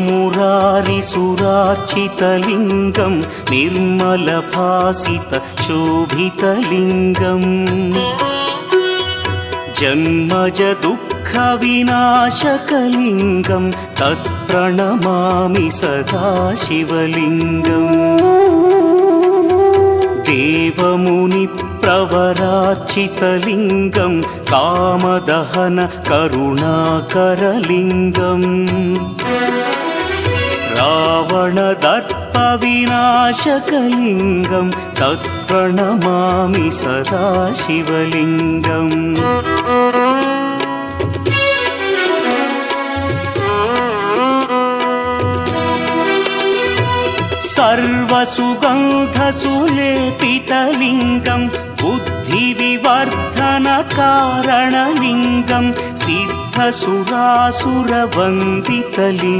मुरारिसुरार्चितलिङ्गं निर्मलभासितशोभितलिङ्गम् जन्मज दुःखविनाशकलिङ्गं तत्प्रणमामि सदा शिवलिङ्गम् देवमुनिप्रवरार्चितलिङ्गं कामदहन करुणाकरलिङ्गम् रावणदर्पविनाशकलिङ्गं तत्प्रणमामि सदा शिवलिङ्गम् सर्वसुगन्धसुलेपितलिङ्गं बुद्धिविवर्धनकारणलिङ्गं सिद्धसुरासुरवन्दितलिङ्गम्